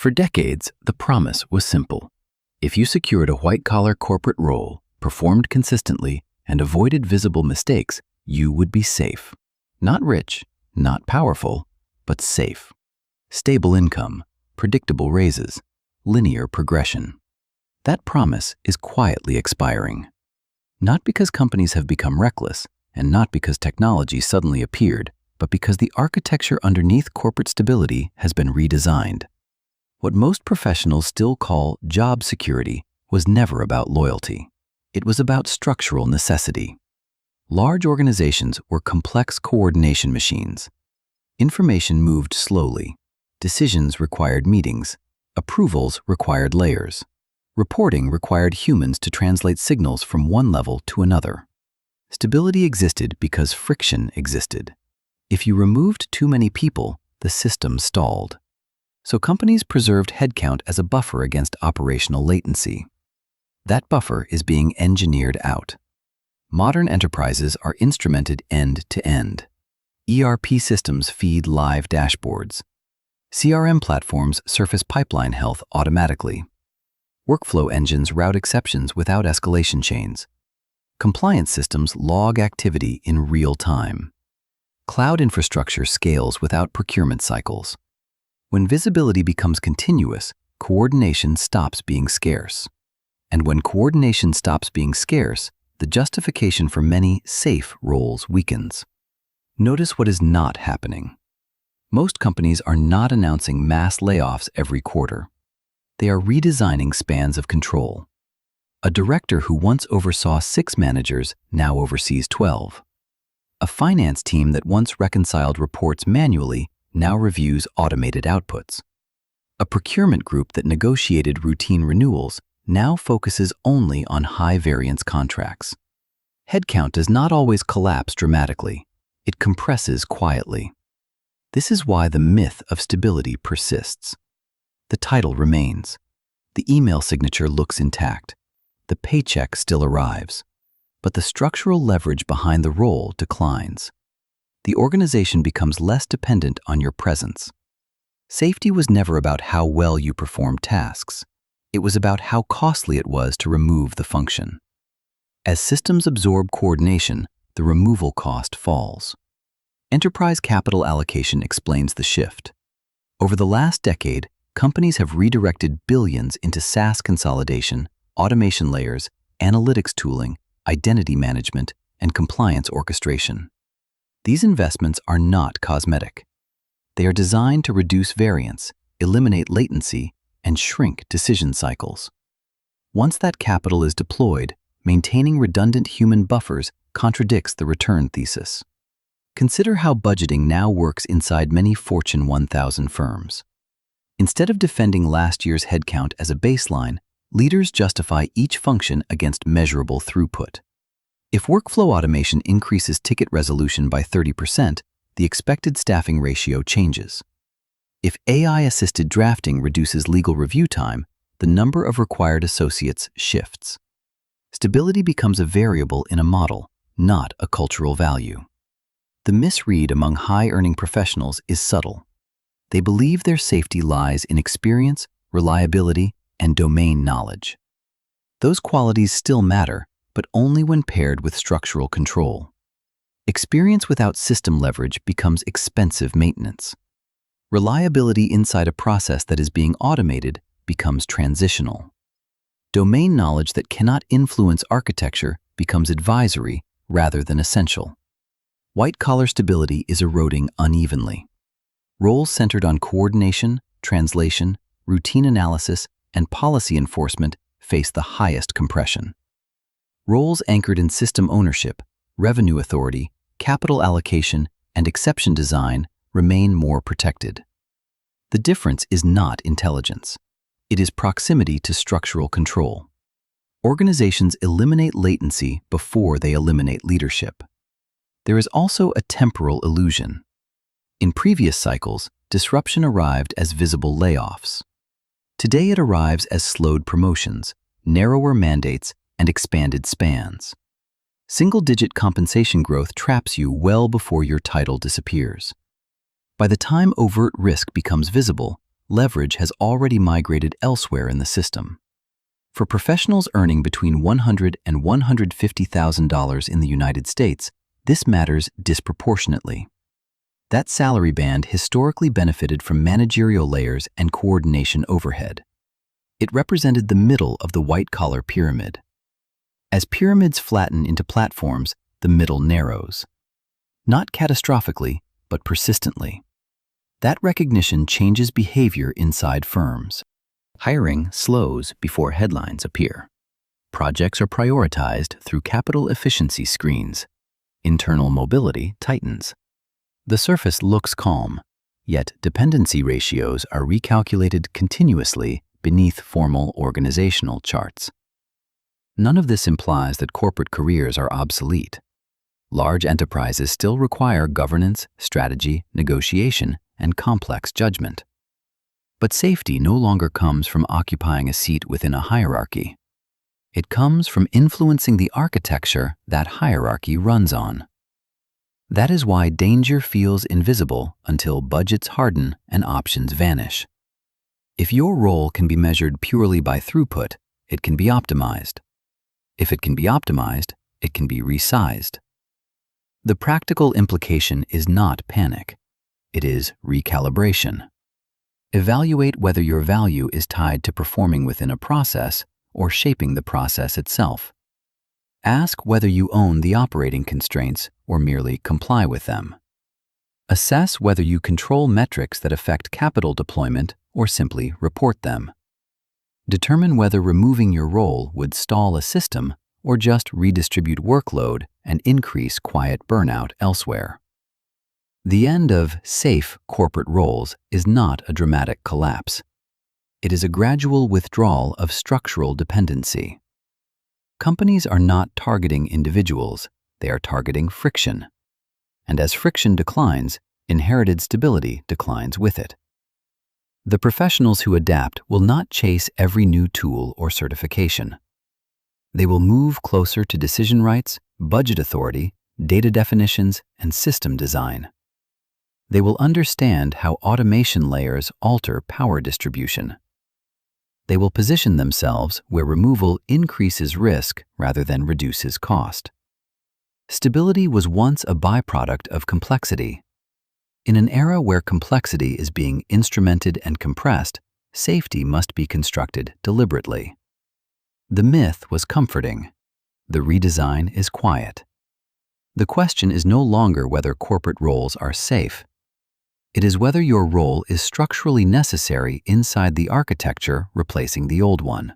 For decades, the promise was simple. If you secured a white-collar corporate role, performed consistently, and avoided visible mistakes, you would be safe. Not rich, not powerful, but safe. Stable income, predictable raises, linear progression. That promise is quietly expiring. Not because companies have become reckless, and not because technology suddenly appeared, but because the architecture underneath corporate stability has been redesigned. What most professionals still call job security was never about loyalty. It was about structural necessity. Large organizations were complex coordination machines. Information moved slowly. Decisions required meetings. Approvals required layers. Reporting required humans to translate signals from one level to another. Stability existed because friction existed. If you removed too many people, the system stalled. So companies preserved headcount as a buffer against operational latency. That buffer is being engineered out. Modern enterprises are instrumented end to end. ERP systems feed live dashboards. CRM platforms surface pipeline health automatically. Workflow engines route exceptions without escalation chains. Compliance systems log activity in real time. Cloud infrastructure scales without procurement cycles. When visibility becomes continuous, coordination stops being scarce. And when coordination stops being scarce, the justification for many safe roles weakens. Notice what is not happening. Most companies are not announcing mass layoffs every quarter. They are redesigning spans of control. A director who once oversaw 6 managers now oversees 12. A finance team that once reconciled reports manually now reviews automated outputs. A procurement group that negotiated routine renewals now focuses only on high-variance contracts. Headcount does not always collapse dramatically. It compresses quietly. This is why the myth of stability persists. The title remains. The email signature looks intact. The paycheck still arrives. But the structural leverage behind the role declines. The organization becomes less dependent on your presence. Safety was never about how well you performed tasks. It was about how costly it was to remove the function. As systems absorb coordination, the removal cost falls. Enterprise capital allocation explains the shift. Over the last decade, companies have redirected billions into SaaS consolidation, automation layers, analytics tooling, identity management, and compliance orchestration. These investments are not cosmetic. They are designed to reduce variance, eliminate latency, and shrink decision cycles. Once that capital is deployed, maintaining redundant human buffers contradicts the return thesis. Consider how budgeting now works inside many Fortune 1000 firms. Instead of defending last year's headcount as a baseline, leaders justify each function against measurable throughput. If workflow automation increases ticket resolution by 30%, the expected staffing ratio changes. If AI-assisted drafting reduces legal review time, the number of required associates shifts. Stability becomes a variable in a model, not a cultural value. The misread among high-earning professionals is subtle. They believe their safety lies in experience, reliability, and domain knowledge. Those qualities still matter, but only when paired with structural control. Experience without system leverage becomes expensive maintenance. Reliability inside a process that is being automated becomes transitional. Domain knowledge that cannot influence architecture becomes advisory rather than essential. White-collar stability is eroding unevenly. Roles centered on coordination, translation, routine analysis, and policy enforcement face the highest compression. Roles anchored in system ownership, revenue authority, capital allocation, and exception design remain more protected. The difference is not intelligence. It is proximity to structural control. Organizations eliminate latency before they eliminate leadership. There is also a temporal illusion. In previous cycles, disruption arrived as visible layoffs. Today it arrives as slowed promotions, narrower mandates, and expanded spans. Single-digit compensation growth traps you well before your title disappears. By the time overt risk becomes visible, leverage has already migrated elsewhere in the system. For professionals earning between $100,000 and $150,000 in the United States, this matters disproportionately. That salary band historically benefited from managerial layers and coordination overhead. It represented the middle of the white-collar pyramid. As pyramids flatten into platforms, the middle narrows. Not catastrophically, but persistently. That recognition changes behavior inside firms. Hiring slows before headlines appear. Projects are prioritized through capital efficiency screens. Internal mobility tightens. The surface looks calm, yet dependency ratios are recalculated continuously beneath formal organizational charts. None of this implies that corporate careers are obsolete. Large enterprises still require governance, strategy, negotiation, and complex judgment. But safety no longer comes from occupying a seat within a hierarchy. It comes from influencing the architecture that hierarchy runs on. That is why danger feels invisible until budgets harden and options vanish. If your role can be measured purely by throughput, it can be optimized. If it can be optimized, it can be resized. The practical implication is not panic. It is recalibration. Evaluate whether your value is tied to performing within a process or shaping the process itself. Ask whether you own the operating constraints or merely comply with them. Assess whether you control metrics that affect capital deployment or simply report them. Determine whether removing your role would stall a system or just redistribute workload and increase quiet burnout elsewhere. The end of safe corporate roles is not a dramatic collapse. It is a gradual withdrawal of structural dependency. Companies are not targeting individuals, they are targeting friction. And as friction declines, inherited stability declines with it. The professionals who adapt will not chase every new tool or certification. They will move closer to decision rights, budget authority, data definitions, and system design. They will understand how automation layers alter power distribution. They will position themselves where removal increases risk rather than reduces cost. Stability was once a byproduct of complexity. In an era where complexity is being instrumented and compressed, safety must be constructed deliberately. The myth was comforting. The redesign is quiet. The question is no longer whether corporate roles are safe. It is whether your role is structurally necessary inside the architecture replacing the old one.